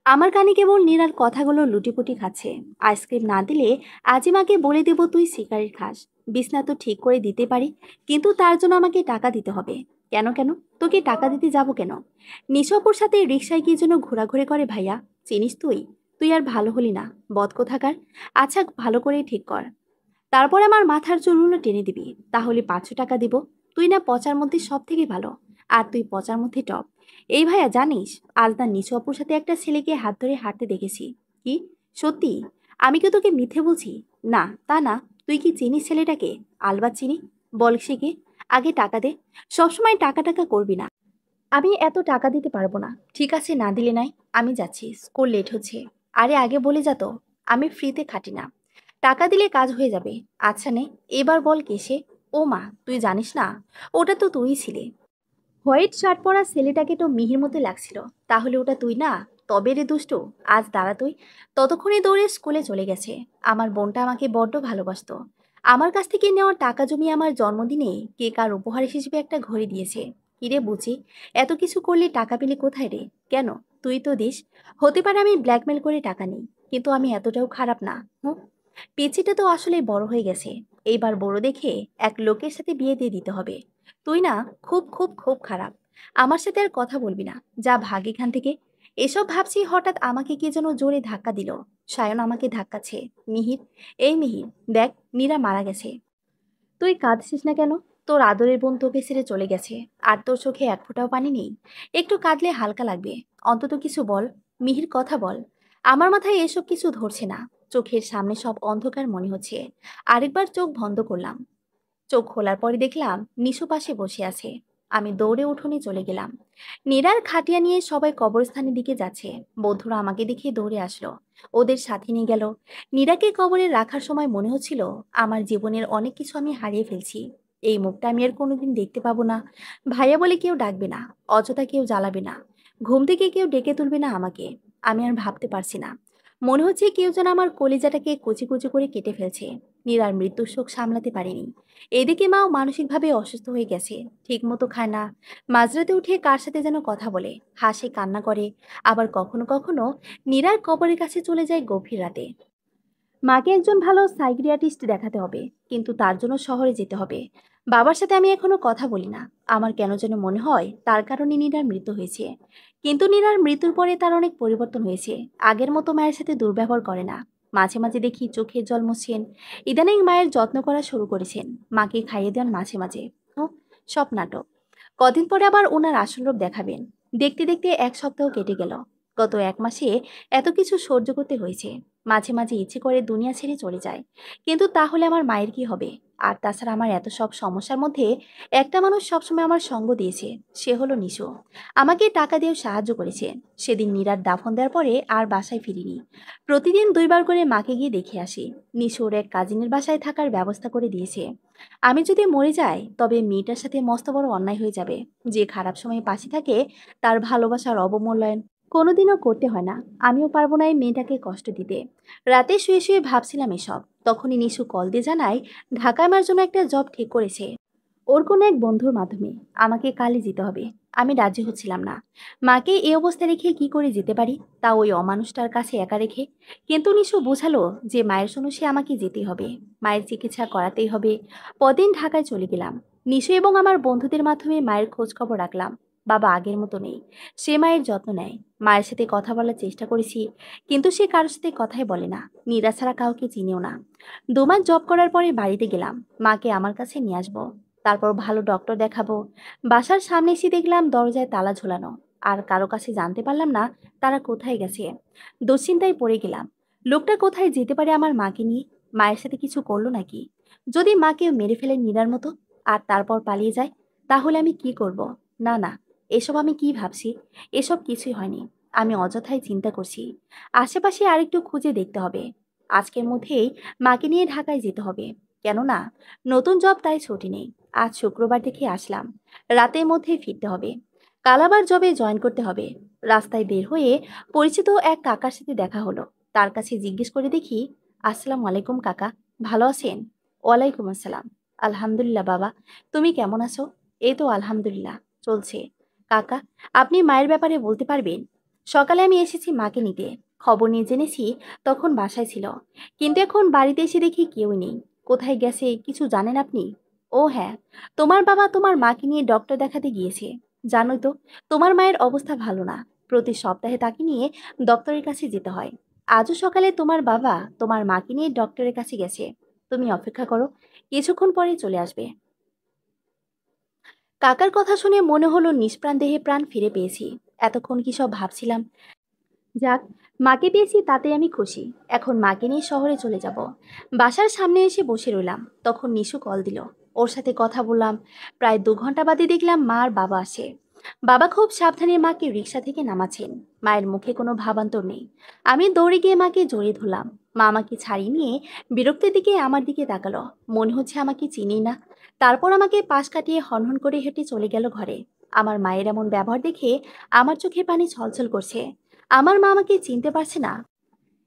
আমার কানে কেবল নীরার কথাগুলো লুটিপুটি খাচ্ছে। আইসক্রিম না দিলে আজিমাকে বলে দেব তুই সিগারেট খাস। বিছনা তো ঠিক করে দিতে পারি, কিন্তু তার জন্য আমাকে টাকা দিতে হবে। কেন কেন? তোকে টাকা দিতে যাব কেন? নিশাপুর সাথে রিক্সায় কি জন্য ঘোরাঘুরি করে ভাইয়া? চিনিস তুই? তুই আর ভালো হলি না, বদ কোথাকার। আচ্ছা, ভালো করে ঠিক কর। তারপর আমার মাথার চুলগুলো টেনে দিবি, তাহলে 500 টাকা দিব। তুই না পচার মধ্যে সব থেকে ভালো, আর তুই পচার মধ্যে টপ। এই ভাইয়া, জানিস আজ না নিচু অপুর সাথে একটা ছেলেকে হাত ধরে হাঁটতে দেখেছি। কি? সত্যি? আমি কি তোকে মিথ্যে বলছি? না, তা না। তুই কি চিনিস ছেলেটাকে? আলবাত চিনি। বল সে কে? আগে টাকা দে। সবসময় টাকা টাকা করবি না। আমি এত টাকা দিতে পারবো না। ঠিক আছে, না দিলে নাই। আমি যাচ্ছি, স্কুল লেট হচ্ছে। আরে আগে বলে যা তো, আমি ফ্রিতে খাটি না। টাকা দিলে কাজ হয়ে যাবে। আচ্ছা নে, এবার বল কে সে? ও মা, তুই জানিস না? ওটা তো তুই ছিলে। হোয়াইট শার্ট পরা ছেলেটাকে তো মিহির মতো লাগছিল। তাহলে ওটা তুই না? তবে রে দুষ্টু, আজ দাঁড়া তুই। ততক্ষণে দৌড়ে স্কুলে চলে গেছে। আমার বোনটা আমাকে বড্ড ভালোবাসতো। আমার কাছ থেকে নেওয়া টাকা জমিয়ে আমার জন্মদিনে কেক আর উপহার হিসেবে একটা ঘড়ি দিয়েছে। কিরে বুঝি, এত কিছু করলে টাকা পেলে কোথায় রে? কেন? তুই তো দিস। হতে পারে আমি ব্ল্যাকমেল করে টাকা নিই, কিন্তু আমি এতটাও খারাপ না। হুম। পিচিটা তো আসলে বড় হয়ে গেছে। এইবার বড় দেখে এক লোকের সাথে বিয়ে দিয়ে দিতে হবে। তুই না খুব খুব খুব খারাপ। আমার সাথে আর কথা বলবি না, যা ভাগ এখান থেকে। এসব ভাবছি, হঠাৎ আমাকে কে যেন জোরে ধাক্কা দিল। সায়ন আমাকে ধাক্কাচ্ছে। মিহির, এই মিহির, দেখ, মীরা মারা গেছে। তুই কাঁদছিস না কেন? তোর আদরের বোন তোকে ছেড়ে চলে গেছে, আর তোর চোখে এক ফোঁটাও পানি নেই। একটু কাঁদলে হালকা লাগবে। অন্তত কিছু বল। মিহির, কথা বল। আমার মাথায় এসব কিছু ধরছে না। চোখের সামনে সব অন্ধকার মনে হচ্ছে। আরেকবার চোখ বন্ধ করলাম। চোখ খোলার পরে দেখলাম নিশু পাশে বসে আছে। আমি দৌড়ে উঠোনে চলে গেলাম। নীরার খাটিয়া নিয়ে সবাই কবরস্থানের দিকে যাচ্ছে। বন্ধুরা আমাকে দেখে দৌড়ে আসলো, ওদের সাথে নিয়ে গেল। নীরাকে কবরে রাখার সময় মনে হচ্ছিল আমার জীবনের অনেক কিছু আমি হারিয়ে ফেলছি। এই মুখটা আমি আর কোনোদিন দেখতে পাবো না। ভাইয়া বলে কেউ ডাকবে না, অযথা কেউ জ্বালাবে না, ঘুম থেকে কেউ ডেকে তুলবে না আমাকে। আমি আর ভাবতে পারছি না। মনে হচ্ছে কেউ যেন আমার কলিজাটাকে কুচি কুচি করে কেটে ফেলছে। নীরার মৃত্যুর শোক সামলাতে পারিনি। এদিকে মাও মানসিকভাবে অসুস্থ হয়ে গেছে। ঠিক মতো খায় না। মাঝরাতে উঠে কার সাথে যেন কথা বলে, হাসে, কান্না করে। আবার কখনো কখনো নীরার কবরের কাছে চলে যায় গভীর রাতে। মাকে একজন ভালো সাইকিয়াট্রিস্ট দেখাতে হবে, কিন্তু তার জন্য শহরে যেতে হবে। বাবার সাথে আমি এখনো কথা বলি না। আমার কেন যেন মনে হয় তার কারণে নীরার মৃত্যু হয়েছে। কিন্তু নীরার মৃত্যুর পরে তার অনেক পরিবর্তন হয়েছে। আগের মতো মায়ের সাথে দুর্ব্যবহার করে না। মাঝে মাঝে দেখি চোখের জল মুছছেন। ইদানিং মায়ের যত্ন করা শুরু করেছেন। মাকে খাইয়ে দেন মাঝে মাঝে। ও, সব নাটক। কদিন পরে আবার ওনার আসল রূপ দেখাবেন। দেখতে দেখতে 1 সপ্তাহ কেটে গেল। গত 1 মাসে এত কিছু সহ্য করতে হয়েছে। মাঝে মাঝে ইচ্ছে করে দুনিয়া ছেড়ে চলে যায়। কিন্তু তাহলে আমার মায়ের কি হবে? আর তাছাড়া আমার এত সব সমস্যার মধ্যে একটা মানুষ সবসময় আমার সঙ্গ দিয়েছে, সে হলো নিশু। আমাকে টাকা দিয়ে সাহায্য করেছে। সেদিন মীরার দাফন দেওয়ার পরে আর বাসায় ফিরিনি। প্রতিদিন 2বার করে মাকে গিয়ে দেখে আসি। নিশু ওর এক কাজিনের বাসায় থাকার ব্যবস্থা করে দিয়েছে। আমি যদি মরে যাই, তবে মেয়েটার সাথে মস্ত বড় অন্যায় হয়ে যাবে। যে খারাপ সময়ে পাশে থাকে, তার ভালোবাসার অবমূল্যায়ন কোনোদিনও করতে হয় না। আমিও পারবো না এই মেয়েটাকে কষ্ট দিতে। রাতে শুয়ে শুয়ে ভাবছিলাম এসব। তখনই নিশু কল দিয়ে জানায় ঢাকায় আমার জন্য একটা জব ঠিক করেছে। ওর কোনো এক বন্ধুর মাধ্যমে। আমাকে কালই যেতে হবে। আমি রাজি হচ্ছিলাম না। মাকে এই অবস্থায় রেখে কি করে যেতে পারি, তা ওই অমানুষটার কাছে একা রেখে। কিন্তু নিশু বোঝালো যে মায়ের জন্য সে আমাকে যেতেই হবে, মায়ের চিকিৎসা করাতেই হবে। পরদিন ঢাকায় চলে গেলাম। নিশু এবং আমার বন্ধুদের মাধ্যমে মায়ের খোঁজ খবর রাখলাম। বাবা আগের মতো নেই। সে মায়ের যত্ন নেয়। মায়ের সাথে কথা বলার চেষ্টা করেছি, কিন্তু সে কারোর সাথে কথাই বলে না। নীরা ছাড়া কাউকে চিনিও না। 2 মাস জব করার পরে বাড়িতে গেলাম, মাকে আমার কাছে নিয়ে আসবো। তারপর ভালো ডক্টর দেখাবো। বাসার সামনে এসে দেখলাম দরজায় তালা ঝোলানো। আর কারো কাছে জানতে পারলাম না তারা কোথায় গেছে। দুশ্চিন্তায় পড়ে গেলাম। লোকটা কোথায় যেতে পারে আমার মাকে নিয়ে? মায়ের সাথে কিছু করলো নাকি? যদি মাকে মেরে ফেলে নীরার মতো আর তারপর পালিয়ে যায়, তাহলে আমি কি করব? না না, এসব আমি কি ভাবছি? এসব কিছুই হয়নি। আমি অযথাই চিন্তা করছি। আশেপাশে আরেকটু খুঁজে দেখতে হবে। আজকের মধ্যেই মাকে নিয়ে ঢাকায় যেতে হবে। কেননা নতুন জব, তাই ছুটি নেই। আজ শুক্রবার দেখে আসলাম, রাতের মধ্যেই ফিরতে হবে। কাল আবার জবে জয়েন করতে হবে। রাস্তায় বের হয়ে পরিচিত এক কাকার সাথে দেখা হলো। তার কাছে জিজ্ঞেস করে দেখি, আসসালামু আলাইকুম কাকা, ভালো আছেন? ওয়ালাইকুম আসসালাম। আলহামদুলিল্লাহ বাবা, তুমি কেমন আছো? এই তো আলহামদুলিল্লাহ, চলছে। কাকা, আপনি মায়ের ব্যাপারে বলতে পারবেন? সকালে আমি এসেছি মাকে নিতে। খবর নিয়ে জেনেছি তখন বাসায় ছিল, কিন্তু এখন বাড়িতে এসে দেখি কেউই নেই। কোথায় গেছে কিছু জানেন আপনি? ও হ্যাঁ, তোমার বাবা তোমার মাকে নিয়ে ডক্টর দেখাতে গিয়েছে। জানোই তো, তোমার মায়ের অবস্থা ভালো না। প্রতি সপ্তাহে তাকে নিয়ে ডক্টরের কাছে যেতে হয়। আজও সকালে তোমার বাবা তোমার মাকে নিয়ে ডক্টরের কাছে গেছে। তুমি অপেক্ষা করো, কিছুক্ষণ পরে চলে আসবে। কাকার কথা শুনে মনে হলো নিষ্প্রাণ দেহে প্রাণ ফিরে পেয়েছি। এতক্ষণ কি সব ভাবছিলাম? যাক, মাকে পেয়েছি তাতে আমি খুশি। এখন মাকে নিয়ে শহরে চলে যাব। বাসার সামনে এসে বসে রইলাম, তখন নিশু কল দিল। ওর সাথে কথা বললাম। প্রায় 2 ঘন্টা বাদে দেখলাম মা আর বাবা আসে। বাবা খুব সাবধানে মাকে রিক্সা থেকে নামাচ্ছেন। মায়ের মুখে কোনো ভাবান্তর নেই। আমি দৌড়ে গিয়ে মাকে জড়িয়ে ধরলাম। মা আমাকে ছাড়িয়ে নিয়ে বিরক্তির দিকে আমার দিকে তাকালো। মনে হচ্ছে আমাকে চিনি না। তারপর আমাকে পাশ কাটিয়ে হনহন করে হেঁটে চলে গেল ঘরে। আমার মায়ের এমন ব্যবহার দেখে আমার চোখে পানি ছলছল করছে। আমার মা আমাকে চিনতে পারছে না।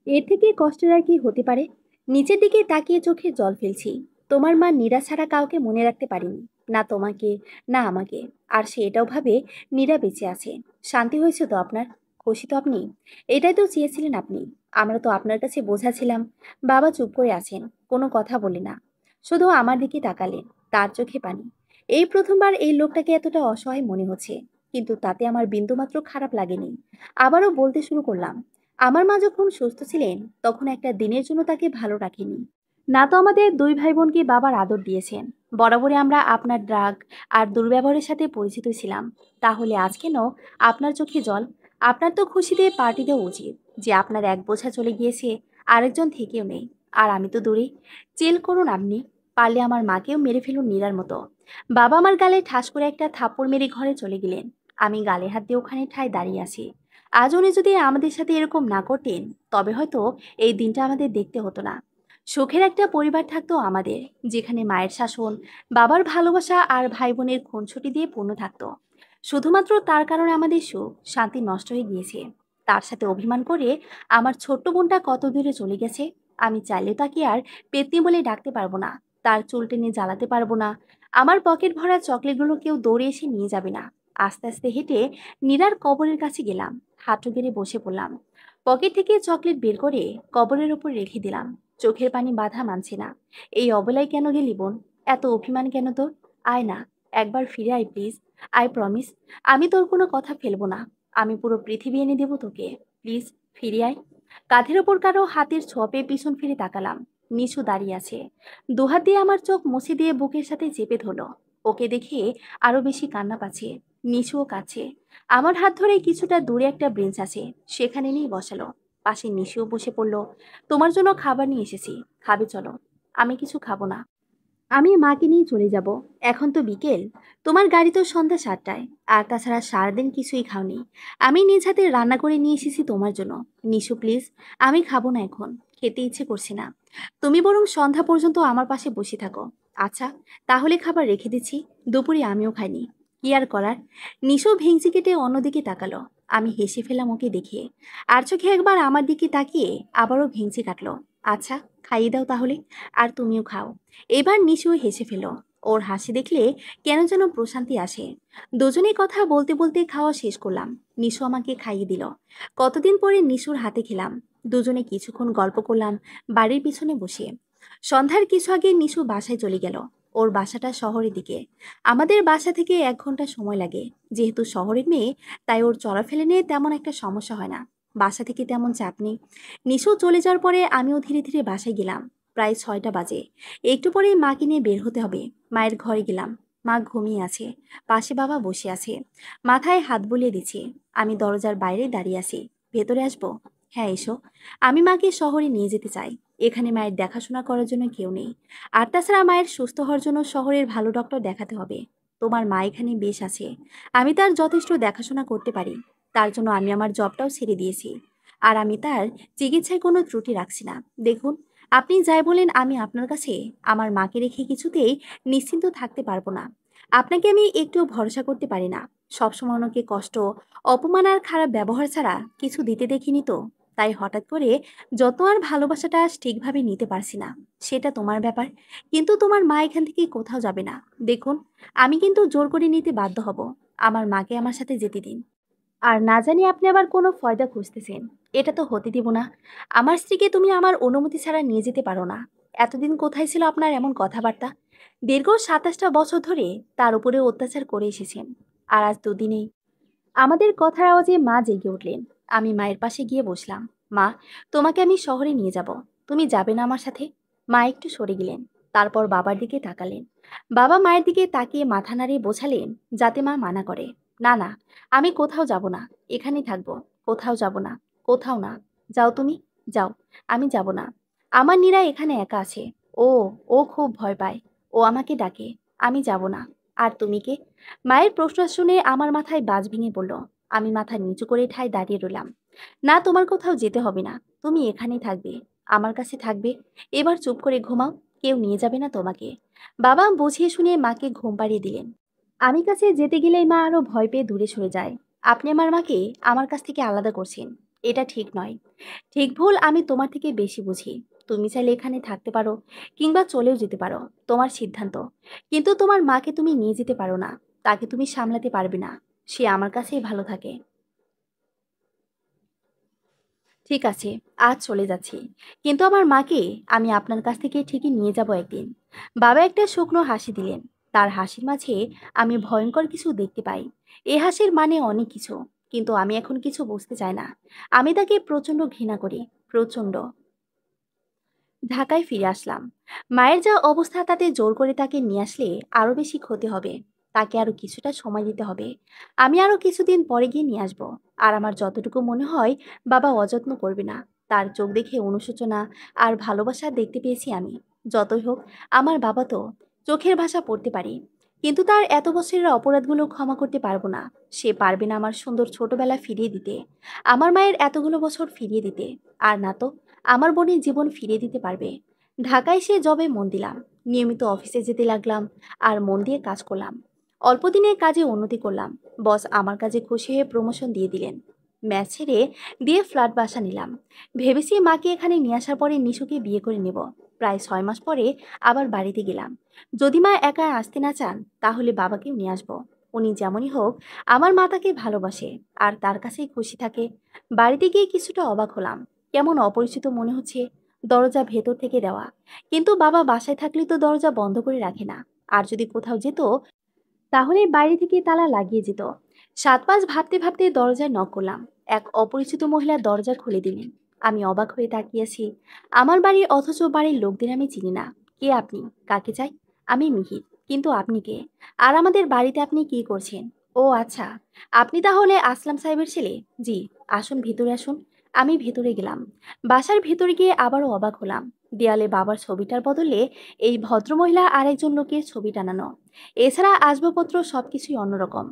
এর থেকে কষ্টের আর কি হতে পারে? নিচের দিকে তাকিয়ে চোখে জল ফেলছি। তোমার মা নীরা ছাড়া কাউকে মনে রাখতে পারেনি, না তোমাকে, না আমাকে। আর সে এটাও ভাবে নীরা বেঁচে আছে। শান্তি হয়েছে তো আপনার? খুশি তো আপনি? এটাই তো চেয়েছিলেন আপনি। আমরা তো আপনার কাছে বোঝা ছিলাম। বাবা চুপ করে আছেন, কোনো কথা বলে না, শুধু আমার দিকে তাকালেন। তার চোখে পানি। এই প্রথমবার এই লোকটাকে এতটা অসহায় মনে হচ্ছে, কিন্তু তাতে আমার বিন্দুমাত্র খারাপ লাগেনি। আবারও বলতে শুরু করলাম, আমার মা যখন সুস্থ ছিলেন তখন একটা দিনের জন্য তাকে ভালো রাখেনি। না তো আমাদের 2 ভাই বোনকে বাবার আদর দিয়েছেন। বরাবরই আমরা আপনার ড্রাগ আর দুর্ব্যবহারের সাথে পরিচিত ছিলাম। তাহলে আজ কেন আপনার চোখে জল? আপনার তো খুশিতে পার্টি দেওয়া উচিত যে আপনার এক বোঝা চলে গিয়েছে, আরেকজন থেকেও নেই। আর আমি তো দূরে। চিল করুন আপনি। পারলে আমার মাকেও মেরে ফেলুন নীরার মতো। বাবা আমার গালে ঠাস করে একটা থাপ্পড় মেরে ঘরে চলে গেলেন। আমি গালে হাত দিয়ে ওখানে ঠায় দাঁড়িয়ে আছি। আজ উনি যদি আমাদের সাথে এরকম না করতেন, তবে হয়তো এই দিনটা আমাদের দেখতে হতো না। সুখের একটা পরিবার থাকতো আমাদের, যেখানে মায়ের শাসন, বাবার ভালোবাসা আর ভাই বোনের খুনসুটি দিয়ে পূর্ণ থাকতো। শুধুমাত্র তার কারণে আমাদের সুখ শান্তি নষ্ট হয়ে গিয়েছে। তার সাথে অভিমান করে আমার ছোট্ট বোনটা কত দূরে চলে গেছে। আমি চাইলে তাকে আর পেতনি বলে ডাকতে পারবো না, তার চুল টেনে জ্বালাতে পারবো না। আমার পকেট ভরা চকলেটগুলো কেউ দৌড়ে এসে নিয়ে যাবে না। আস্তে আস্তে হেঁটে নীরার কবরের কাছে গেলাম। হাঁটু গেড়ে বসে পড়লাম। পকেট থেকে চকলেট বের করে কবরের উপর রেখে দিলাম। চোখের পানি বাধা মানছে না। এই অবলায় কেন গেলি বোন? এত অভিমান কেন তোর? আয় না, একবার ফিরে আয় প্লিজ। আই প্রমিস, আমি তোর কোনো কথা ফেলবো না। আমি পুরো পৃথিবী এনে দেবো তোকে। প্লিজ ফিরে আয়। কাঁধের ওপর কারো হাতের ছোঁয়া পেয়ে পিছন ফিরে তাকালাম। নিচু দাঁড়িয়ে আছে। দুহাত দিয়ে আমার চোখ মুছে দিয়ে বুকের সাথে চেপে ধরলো। ওকে দেখে আরো বেশি কান্না পাচ্ছে। নিচুও কাছে। আমার হাত ধরে কিছুটা দূরে একটা বেঞ্চ আছে, সেখানে নিয়ে বসালো। পাশে নিশিও বসে পড়লো। তোমার জন্য খাবার নিয়ে এসেছি, খাবে চলো। আমি কিছু খাবো না। আমি মাকে নিয়ে চলে যাব। এখন তো বিকেল। তোমার গাড়ি তো সন্ধ্যা 7টায়। আর তাছাড়া সারাদিন কিছুই খাওনি। আমি নিজ হাতে রান্না করে নিয়ে এসেছি তোমার জন্য। নিশু প্লিজ, আমি খাবো না এখন। খেতে ইচ্ছে করছে না। তুমি বরং সন্ধ্যা পর্যন্ত আমার পাশে বসে থাকো। আচ্ছা, তাহলে খাবার রেখে দিচ্ছি। দুপুরে আমিও খাইনি। কি আর করার। নিশু ভেঙচি কেটে অন্যদিকে তাকালো। আমি হেসে ফেলাম ওকে দেখে। আর চোখে একবার আমার দিকে তাকিয়ে আবারও ভেঙচি কাটলো। আচ্ছা, খাইয়ে দাও তাহলে। আর তুমিও খাও। এবার নিশু হেসে ফেল। ওর হাসি দেখলে কেন যেন প্রশান্তি আসে। দুজনেই কথা বলতে বলতে খাওয়া শেষ করলাম। নিশু আমাকে খাইয়ে দিল। কতদিন পরে নিশুর হাতে খেলাম। দুজনে কিছুক্ষণ গল্প করলাম বাড়ির পিছনে বসে। সন্ধ্যার কিছু আগে নিশু বাসায় চলে গেল। ওর বাসাটা শহরের দিকে। আমাদের বাসা থেকে 1 ঘন্টা সময় লাগে। যেহেতু শহরের মেয়ে, তাই ওর চলাফেরা নিয়ে তেমন একটা সমস্যা হয় না। বাসা থেকে তেমন চাপ নেই। নিশু চলে যাওয়ার পরে আমিও ধীরে ধীরে বাসায় গেলাম। প্রায় 6টা বাজে। একটু পরেই মাকে নিয়ে বের হতে হবে। মায়ের ঘরে গেলাম। মা ঘুমিয়ে আছে। পাশে বাবা বসে আছে। মাথায় হাত বুলিয়ে দিচ্ছে। আমি দরজার বাইরে দাঁড়িয়ে আছি। ভেতরে আসবো? হ্যাঁ, এসো। আমি মাকে শহরে নিয়ে যেতে চাই। এখানে মায়ের দেখাশোনা করার জন্য কেউ নেই। আর তাছাড়া মায়ের সুস্থ হওয়ার জন্য শহরের ভালো ডক্টর দেখাতে হবে। তোমার মা এখানে বেশ আছে। আমি তার যথেষ্ট দেখাশোনা করতে পারি। তার জন্য আমি আমার জবটাও ছেড়ে দিয়েছি। আর আমি তার চিকিৎসায় কোনো ত্রুটি রাখছি না। দেখুন, আপনি যাই বলেন, আমি আপনার কাছে আমার মাকে রেখে কিছুতেই নিশ্চিন্ত থাকতে পারবো না। আপনাকে আমি একটুও ভরসা করতে পারি না। সবসময় ওনাকে কষ্ট, অপমান আর খারাপ ব্যবহার ছাড়া কিছু দিতে দেখিনি তো। তাই হঠাৎ করে যত আর ভালোবাসাটা ঠিকভাবে নিতে পারছি না। সেটা তোমার ব্যাপার। কিন্তু তোমার মা এখান থেকে কোথাও যাবে না। দেখুন, আমি কিন্তু জোর করে নিতে বাধ্য হব। আমার মাকে আমার সাথে যেতে দিন। আর না জানি আপনি আবার কোনো ফয়দা খুঁজতেছেন। এটা তো হতে দিব না। আমার স্ত্রীকে তুমি আমার অনুমতি ছাড়া নিয়ে যেতে পারো না। এতদিন কোথায় ছিল আপনার এমন কথাবার্তা? দীর্ঘ 27টা বছর ধরে তার উপরে অত্যাচার করে এসেছেন। আর আজ দুদিনেই আমাদের কথার আওয়াজে মা জেগে উঠলেন। আমি মায়ের পাশে গিয়ে বসলাম। মা, তোমাকে আমি শহরে নিয়ে যাব। তুমি যাবে না আমার সাথে? মা একটু সরে গেলেন। তারপর বাবার দিকে তাকালেন। বাবা মায়ের দিকে তাকিয়ে মাথা নাড়িয়ে বোঝালেন যাতে মা মানা করে। না না, আমি কোথাও যাব না। এখানেই থাকবো। কোথাও যাব না। কোথাও না। যাও তুমি, যাও। আমি যাব না। আমার নীরা এখানে একা আছে। ও ও খুব ভয় পায়। ও আমাকে ডাকে। আমি যাব না। আর তুমি কে? মায়ের প্রশ্ন শুনে আমার মাথায় বাজ ভেঙে পড়ল। আমি মাথা নিচু করে ঠায় দাঁড়িয়ে রইলাম। না, তোমার কোথাও যেতে হবে না। তুমি এখানেই থাকবে। আমার কাছে থাকবে। এবার চুপ করে ঘুমাও। কেউ নিয়ে যাবে না তোমাকে। বাবা বুঝিয়ে শুনিয়ে মাকে ঘুম পাড়িয়ে দিলেন। আমি কাছে যেতে গেলেই মা আরো ভয় পেয়ে দূরে সরে যায়। আপনি আমার মাকে আমার কাছ থেকে আলাদা করছেন। এটা ঠিক নয়। ঠিক ভুল আমি তোমার থেকে বেশি বুঝি। তুমি চাইলে এখানে থাকতে পারো, কিংবা চলেও যেতে পারো। তোমার সিদ্ধান্ত। কিন্তু তোমার মাকে তুমি নিয়ে যেতে পারো না। তাকে তুমি সামলাতে পারবে না। সে আমার কাছেই ভালো থাকে। ঠিক আছে, আজ চলে যাচ্ছি। কিন্তু আমার মাকে আমি আপনার কাছ থেকে ঠিকই নিয়ে যাব একদিন। বাবা একটা শুকনো হাসি দিলেন। তার হাসির মাঝে আমি ভয়ঙ্কর কিছু দেখতে পাই। এ হাসির মানে অনেক কিছু। কিন্তু আমি এখন কিছু বুঝতে চাই না। আমি তাকে প্রচন্ড ঘৃণা করি। প্রচন্ড। ঢাকায় ফিরে আসলাম। মায়ের যা অবস্থা, তাতে জোর করে তাকে নিয়ে আসলে আরো বেশি ক্ষতি হবে। তাকে আরো কিছুটা সময় দিতে হবে। আমি আরো কিছুদিন পরে গিয়ে নিয়ে আসবো। আর আমার যতটুকু মনে হয় বাবা অযত্ন করবে না। তার চোখ দেখে অনুশোচনা আর ভালোবাসা দেখতে পেয়েছি আমি। যতই হোক, আমার বাবা তো চোখের ভাষা পড়তে পারি। কিন্তু তার এত বছরের অপরাধগুলো ক্ষমা করতে পারবো না। সে পারবে না আমার সুন্দর ছোটবেলা ফিরিয়ে দিতে। আমার মায়ের এতগুলো বছর ফিরিয়ে দিতে। আর না তো আমার বোনের জীবন ফিরিয়ে দিতে পারবে। ঢাকায় সে জবে মন দিলাম। নিয়মিত অফিসে যেতে লাগলাম। আর মন দিয়ে কাজ করলাম। অল্প দিনের কাজে উন্নতি করলাম। বস আমার কাজে খুশি হয়ে প্রমোশন দিয়ে দিলেন। ম্যাচ ছেড়ে দিয়ে ফ্ল্যাট বাসা নিলাম। ভেবেছি মাকে এখানে নিয়ে আসার পরে নিশুকে বিয়ে করে নেব। প্রায় 6 মাস পরে আবার বাড়িতে গেলাম। যদি মা একা আসতে না চান, তাহলে বাবাকেও নিয়ে আসবো। উনি যেমনই হোক, আমার মা তাকে ভালোবাসে। আর তার কাছেই খুশি থাকে। বাড়িতে গিয়ে কিছুটা অবাক হলাম। কেমন অপরিচিত মনে হচ্ছে। দরজা ভেতর থেকে দেওয়া। কিন্তু বাবা বাসায় থাকলে তো দরজা বন্ধ করে রাখে না। আর যদি কোথাও যেত, তাহলে বাইরে থেকে তালা লাগিয়ে যেত। 7 পাঁচ ভাবতে ভাবতে দরজায় নক করলাম। এক অপরিচিত মহিলা দরজা খুলে দিলেন। আমি অবাক হয়ে তাকিয়েছি। আমার বাড়ি, অথচ বাড়ির লোকদের আমি চিনি না। কে আপনি? কাকে চাই? আমি মিহির। কিন্তু আপনি কে? আর আমাদের বাড়িতে আপনি কি করছেন? ও আচ্ছা, আপনি তাহলে আসলাম সাহেবের ছেলে। জি। আসুন, ভিতরে আসুন। আমি ভেতরে গেলাম। বাসার ভেতরে গিয়ে আবারও অবাক হলাম। দেয়ালে বাবার ছবিটার বদলে এই ভদ্রমহিলা আর একজন লোকের ছবি টানানো। এছাড়া আসবাবপত্র সবকিছুই অন্যরকম।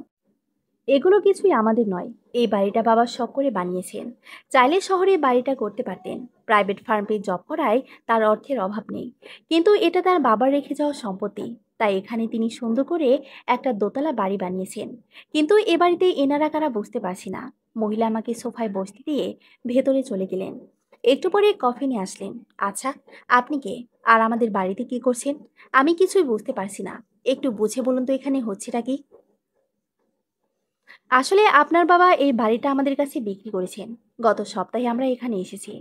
এগুলো কিছুই আমাদের নয়। এই বাড়িটা বাবা শখ করে বানিয়েছেন। চাইলে শহরে বাড়িটা করতে পারতেন। প্রাইভেট ফার্মে জব করায় তার অর্থের অভাব নেই। কিন্তু এটা তার বাবার রেখে যাওয়া সম্পত্তি। তাই এখানে তিনি সুন্দর করে একটা দোতলা বাড়ি বানিয়েছেন। কিন্তু এ বাড়িতে এনারা কারা বুঝতে পারছি না। মহিলা আমাকে সোফায় বসতে দিয়ে ভেতরে চলে গেলেন। একটু পরে কফি নিয়ে আসলেন। আচ্ছা, আপনি কে? আর আমাদের বাড়িতে কি করছেন? আমি কিছুই বুঝতে পারছি না। একটু বুঝে বলুন তো এখানে হচ্ছেটা কি? আসলে আপনার বাবা এই বাড়িটা আমাদের কাছে বিক্রি করেছেন। গত সপ্তাহে আমরা এখানে এসেছি।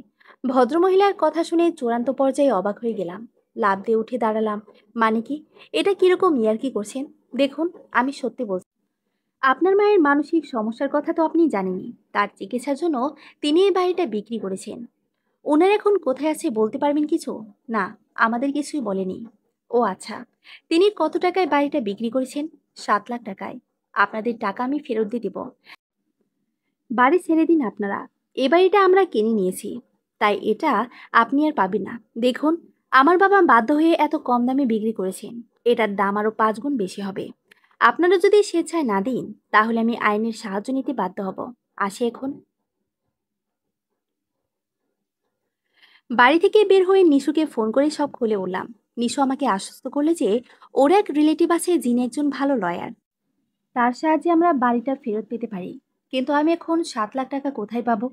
ভদ্রমহিলার কথা শুনে চূড়ান্ত পর্যায়ে অবাক হয়ে গেলাম। লাফ দিয়ে উঠে দাঁড়ালাম। মানে কি? এটা কিরকম ইয়ার্কি করছেন? দেখুন, আমি সত্যি বলছি। আপনার মায়ের মানসিক সমস্যার কথা তো আপনি জানেনই। তার চিকিৎসার জন্য তিনি এই বাড়িটা বিক্রি করেছেন। ওনার এখন কোথায় আছে বলতে পারবেন কিছু? না, আমাদের কিছুই বলেনি। ও আচ্ছা। তিনি কত টাকায় বাড়িটা বিক্রি করেছেন? 7 লাখ টাকায়। আপনাদের টাকা আমি ফেরত দিয়ে দেব। বাড়ি ছেড়ে দিন আপনারা। এ বাড়িটা আমরা কিনে নিয়েছি, তাই এটা আপনি আর পাবেন না। দেখুন, আমার বাবা বাধ্য হয়ে এত কম দামে বিক্রি করেছেন। এটার দাম আরো 5 গুণ বেশি হবে। আপনারা যদি স্বেচ্ছায় না দিন, তাহলে আমি আইনের সাহায্য নিতে বাধ্য হব। আসি এখন। বাড়ি থেকে বের হয়ে নিশুকে ফোন করে সব খুলে উঠলাম। নিশু আমাকে আশ্বস্ত করলে যে ওর এক রিলেটিভ আছে যিনি একজন ভালো লয়ার। তার সাহায্যে আমরা বাড়িটা ফেরত পেতে পারি। কিন্তু আমি এখন 7 লাখ টাকা কোথায় পাবো?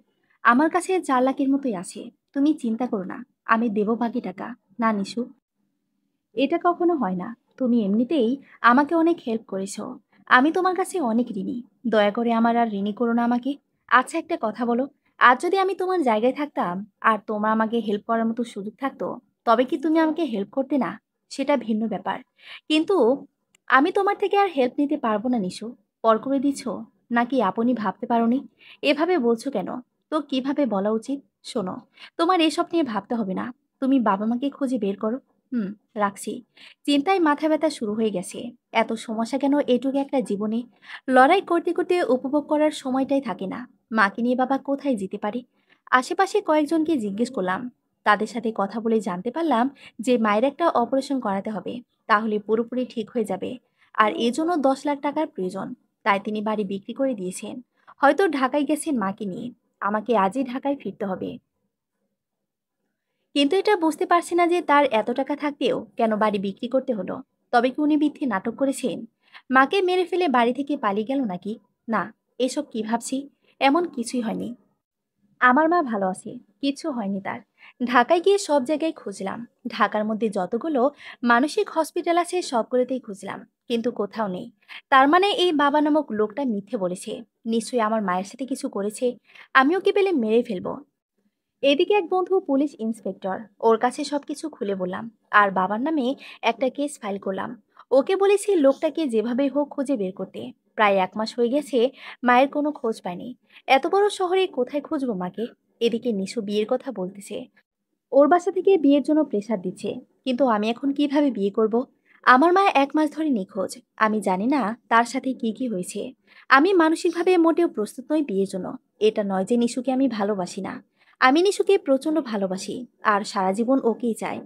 আমার কাছে 4 লাখের মতোই আছে। তুমি চিন্তা করো না, আমি দেবো বাকি টাকা। না নিশু, এটা কখনো হয় না। তুমি এমনিতেই আমাকে অনেক হেল্প করেছো। আমি তোমার কাছে অনেক ঋণী। দয়া করে আমার আর ঋণী করো না আমাকে। আচ্ছা, একটা কথা বলো। আজ যদি আমি তোমার জায়গায় থাকতাম আর তোমার আমাকে হেল্প করার মতো সুযোগ থাকতো, তবে কি তুমি আমাকে হেল্প করতে না? সেটা ভিন্ন ব্যাপার। কিন্তু আমি তোমার থেকে আর হেল্প নিতে পারবো না নিশু। পর করে দিচ্ছ? নাকি আপনি ভাবতে পারোনি? এভাবে বলছো কেন? তো কিভাবে বলা উচিত? শোনো, তোমার এসব নিয়ে ভাবতে হবে না। তুমি বাবা মাকে খুঁজে বের করো। হুম, রাখছি। চিন্তায় মাথা ব্যথা শুরু হয়ে গেছে। এত সমস্যা কেন এটুকু একটা জীবনে? লড়াই করতে করতে উপভোগ করার সময়টাই থাকে না। মাকে নিয়ে বাবা কোথায় যেতে পারে? আশেপাশে কয়েকজনকে জিজ্ঞেস করলাম। তাদের সাথে কথা বলে জানতে পারলাম যে মায়ের একটা অপারেশন করাতে হবে। তাহলে পুরোপুরি ঠিক হয়ে যাবে। আর এজন্য 10 লাখ টাকার প্রয়োজন। তাই তিনি বাড়ি বিক্রি করে দিয়েছেন। হয়তো ঢাকায় গেছেন মাকে নিয়ে। আমাকে আজই ঢাকায় ফিরতে হবে। কিন্তু এটা বুঝতে পারছি না যে তার এত টাকা থাকতেও কেন বাড়ি বিক্রি করতে হলো। তবে কি উনি মিথ্যে নাটক করেছেন? মাকে মেরে ফেলে বাড়ি থেকে পালিয়ে গেল নাকি? না, এসব কি ভাবছি? এমন কিছুই হয়নি। আমার মা ভালো আছে। কিচ্ছু হয়নি তার। ঢাকায় গিয়ে সব জায়গায় খুঁজলাম। ঢাকার মধ্যে যতগুলো মানসিক হসপিটাল আছে সবগুলোতেই খুঁজলাম। কিন্তু কোথাও নেই। তার মানে এই বাবা নামক লোকটা মিথ্যে বলেছে। নিশ্চয়ই আমার মায়ের সাথে কিছু করেছে। আমিও কি পেলে মেরে ফেলবো। এদিকে এক বন্ধু পুলিশ ইন্সপেক্টর। ওর কাছে সবকিছু খুলে বললাম। আর বাবার নামে একটা কেস ফাইল করলাম। ওকে বলেছি লোকটাকে যেভাবে হোক খুঁজে বের করতে। প্রায় 1 মাস হয়ে গেছে, মায়ের কোনো খোঁজ পাইনি। এত বড় শহরে কোথায় খুঁজবো মাকে? এদিকে নিশু বিয়ের কথা বলতেছে। ওর বাসা থেকে বিয়ের জন্য প্রেশার দিচ্ছে। কিন্তু আমি এখন কিভাবে বিয়ে করব? আমার মা 1 মাস ধরে নিখোঁজ। আমি জানি না তার সাথে কি কি হয়েছে। আমি মানসিকভাবে মোটেও প্রস্তুত নই বিয়ের জন্য। এটা নয় যে নিশুকে আমি ভালোবাসি না। আমি নিশুকে প্রচন্ড ভালোবাসি। আর সারা জীবন ওকেই চাই।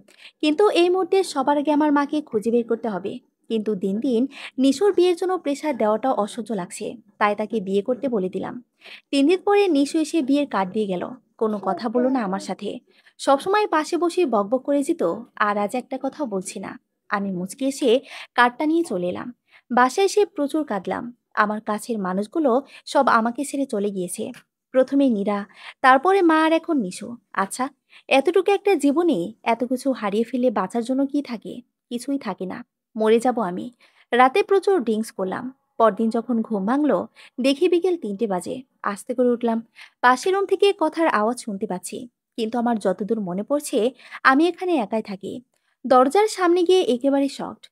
কিন্তু এই মুহূর্তে সবার আগে আমার মাকে খুঁজে বের করতে হবে। কিন্তু দিন দিন নিশুর বিয়ের জন্য প্রেশার দেওয়াটাও অসহ্য লাগছে। তাই তাকে বিয়ে করতে বলে দিলাম। 3 দিন পরে নিশু এসে বিয়ের কার্ড দিয়ে গেল। কোনো কথা বলো না আমার সাথে। সবসময় পাশে বসে বকবক করে যেত। আর আজ একটা কথাও বলছি না। আমি মুচকি এসে কার্ডটা নিয়ে চলে এলাম। বাসায় এসে প্রচুর কাঁদলাম। আমার কাছের মানুষগুলো সব আমাকে ছেড়ে চলে গিয়েছে। প্রথমে নীরা, তারপরে মা, আর এখন নিশু। আচ্ছা, এতটুকু একটা জীবনে এত কিছু হারিয়ে ফেলে বাঁচার জন্য কি থাকে? কিছুই থাকে না। মরে যাব আমি। রাতে প্রচুর ড্রিঙ্কস করলাম। পরদিন যখন ঘুম ভাঙলো, দেখি বিকেল 3টে বাজে। আস্তে করে উঠলাম। পাশের রুম থেকে কথার আওয়াজ শুনতে পাচ্ছি। কিন্তু আমার যতদূর মনে পড়ছে, আমি এখানে একাই থাকি। দরজার সামনে গিয়ে একেবারে শকড।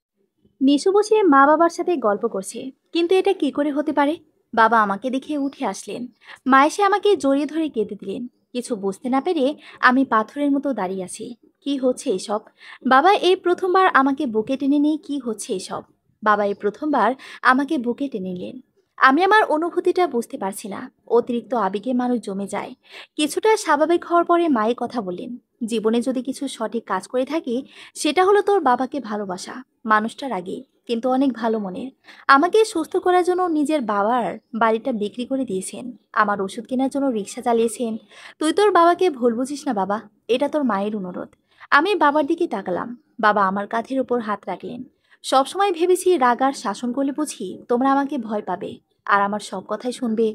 নিশু বসে মা বাবার সাথে গল্প করছে। কিন্তু এটা কি করে হতে পারে? বাবা আমাকে দেখে উঠে আসলেন। মা এসে আমাকে জড়িয়ে ধরে কেঁদে দিলেন। কিছু বুঝতে না পেরে আমি পাথরের মতো দাঁড়িয়ে আছি। কি হচ্ছে এসব? বাবা এই প্রথমবার আমাকে বুকে টেনে নিয়ে কি হচ্ছে এসব? বাবা এই প্রথমবার আমাকে বুকে টেনে নিলেন। আমি আমার অনুভূতিটা বুঝতে পারছি না। অতিরিক্ত আবেগে মানুষ জমে যায়। কিছুটা স্বাভাবিক হওয়ার পরে মায়ের কথা বললেন। জীবনে যদি কিছু সঠিক কাজ করে থাকি, সেটা হলো তোর বাবাকে ভালোবাসা। মানুষটার আগে কিন্তু অনেক ভালো মনের। আমাকে সুস্থ করার জন্য নিজের বাবার বাড়িটা বিক্রি করে দিয়েছেন। আমার ওষুধ কেনার জন্য রিক্সা চালিয়েছেন। তুই তোর বাবাকে ভুল বুঝিস না বাবা। এটা তোর মায়ের অনুরোধ। আমি বাবার দিকে তাকালাম। বাবা আমার কাঁধের উপর হাত রাখলেন। সবসময় ভেবেছি রাগ আর শাসন করলে বুঝি তোমরা আমাকে ভয় পাবে আর আমার সব কথাই শুনবে।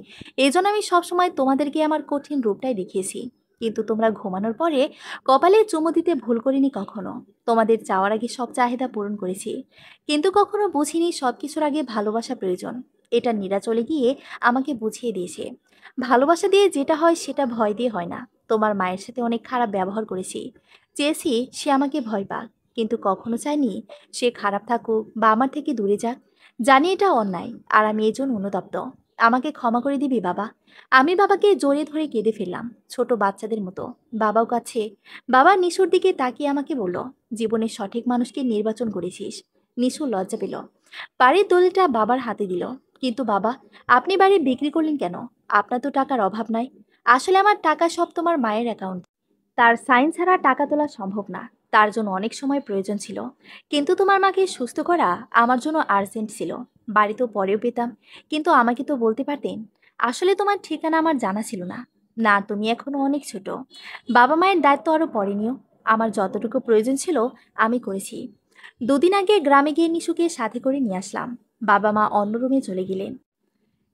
এই জন্য আমি সবসময় তোমাদেরকে আমার কঠিন রূপটাই দেখিয়েছি। কিন্তু তোমরা ঘুমানোর পরে কপালে চুমু দিতে ভুল করিনি কখনো। তোমাদের চাওয়ার আগে সব চাহিদা পূরণ করেছি, কিন্তু কখনো বুঝিনি সবকিছুর আগে ভালোবাসা প্রয়োজন। এটা নীরা চলে গিয়ে আমাকে বুঝিয়ে দিয়েছে, ভালোবাসা দিয়ে যেটা হয় সেটা ভয় দিয়ে হয় না। তোমার মায়ের সাথে অনেক খারাপ ব্যবহার করেছি, চেয়েছি সে আমাকে ভয় পাক, কিন্তু কখনো চাইনি সে খারাপ থাকুক বা আমার থেকে দূরে যাক। জানি এটা অন্যায়, আর আমি এজন্য অনুতপ্ত। আমাকে ক্ষমা করে দিবি বাবা? আমি বাবাকে জড়িয়ে ধরে কেঁদে ফেললাম, ছোট বাচ্চাদের মতো। বাবাও কাছে। বাবা নিশুর দিকে তাকিয়ে আমাকে বলল, জীবনের সঠিক মানুষকে নির্বাচন করেছিস। নিশু লজ্জা পেল, বাড়ির দলিলটা বাবার হাতে দিল। কিন্তু বাবা, আপনি বাড়ি বিক্রি করলেন কেন? আপনার তো টাকার অভাব নাই। আসলে আমার টাকা সব তোমার মায়ের অ্যাকাউন্ট। তার সাইন ছাড়া টাকা তোলা সম্ভব না। তার জন্য অনেক সময় প্রয়োজন ছিল, কিন্তু তোমার মাকে সুস্থ করা আমার জন্য আর্জেন্ট ছিল। বাড়ি তো পরেও পেতাম, কিন্তু আমাকে তো বলতে পারতেন। আসলে তোমার ঠিকানা আমার জানা ছিল না। না, তুমি এখনো অনেক ছোট। বাবা মায়ের দায়িত্ব আরো পরে নিও। আমার যতটুকু প্রয়োজন ছিল আমি করেছি। দুদিন আগে গ্রামে গিয়ে নিশুকে সাথে করে নিয়ে আসলাম। বাবা মা অন্য রুমে চলে গেলেন।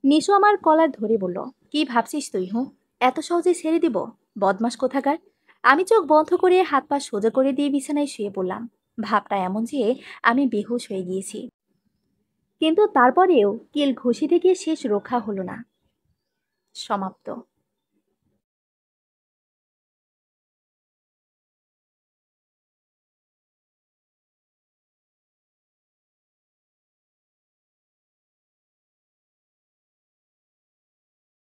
নিশু আমার কলার ধরে বলল, কি ভাবছিস তুই? এত সহজে ছেড়ে দিব? বদমাস কোথাকার। আমি চোখ বন্ধ করে হাত পা সোজা করে দিয়ে বিছানায় শুয়ে পড়লাম। ভাবটা এমন যে আমি বেহুশ হয়ে গিয়েছি। কিন্তু তারপরেও কিল ঘুষি থেকে শেষ রক্ষা হলো না। সমাপ্ত।